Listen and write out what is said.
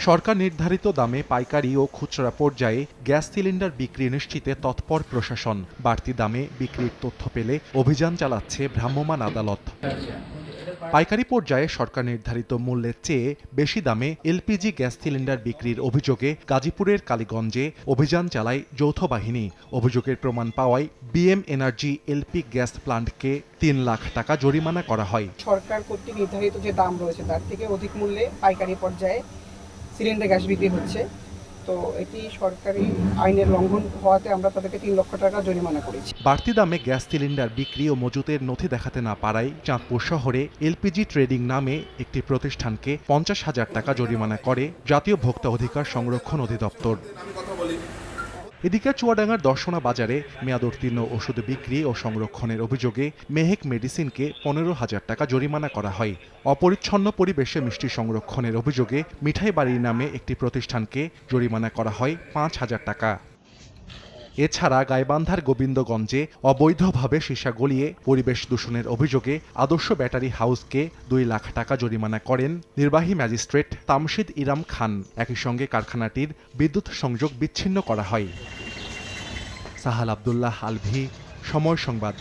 সরকার নির্ধারিত দামে পাইকারি ও খুচরা পর্যায়ে গ্যাস সিলিন্ডার বিক্রি নিশ্চিতে তৎপর প্রশাসন। বাড়তি দামে বিক্রির তথ্য পেলে অভিযান চালাচ্ছে ভ্রাম্যমাণ আদালত। পাইকারি পর্যায়ে সরকার নির্ধারিত মূল্যের চেয়ে বেশি দামে এলপিজি গ্যাস সিলিন্ডার বিক্রির অভিযোগে গাজীপুরের কালীগঞ্জে অভিযান চালায় যৌথ বাহিনী। অভিযোগের প্রমাণ পাওয়ায় বিএম এনার্জি এলপি গ্যাস প্লান্টকে ৩ লাখ টাকা জরিমানা করা হয়। সরকার কর্তৃক নির্ধারিত যে দাম রয়েছে তার থেকে অধিক মূল্যে পাইকারি পর্যায়ে সিলিন্ডার গ্যাস বিক্রি হচ্ছে। তো এটি সরকারি আইনের লঙ্ঘন হওয়াতে আমরা তাদেরকে ৩ লক্ষ টাকা জরিমানা করেছি। বাড়তি দামে গ্যাস সিলিন্ডার বিক্রি ও মজুতের নথি দেখাতে না পারায় চাঁদপুর শহরে এলপিজি ট্রেডিং নামে একটি প্রতিষ্ঠানকে ৫০,০০০ টাকা জরিমানা করে জাতীয় ভোক্তা অধিকার সংরক্ষণ অধিদপ্তর। এদিকে চুয়াডাঙ্গার দর্শনা বাজারে মেয়াদোত্তীর্ণ ওষুধ বিক্রি ও সংরক্ষণের অভিযোগে মেহেক মেডিসিনকে ১৫,০০০ টাকা জরিমানা করা হয়। অপরিচ্ছন্ন পরিবেশে মিষ্টি সংরক্ষণের অভিযোগে মিঠাই বাড়ির নামে একটি প্রতিষ্ঠানকে জরিমানা করা হয় ৫,০০০ টাকা। এছাড়া গাইবান্ধার গোবিন্দগঞ্জে অবৈধভাবে সীসা গলিয়ে পরিবেশ দূষণের অভিযোগে আদর্শ ব্যাটারি হাউসকে ২ লাখ টাকা জরিমানা করেন নির্বাহী ম্যাজিস্ট্রেট তামশিদ ইরাম খান। একই সঙ্গে কারখানাটির বিদ্যুৎ সংযোগ বিচ্ছিন্ন করা হয়। সাহাল আব্দুল্লাহ আলভি, সময় সংবাদ।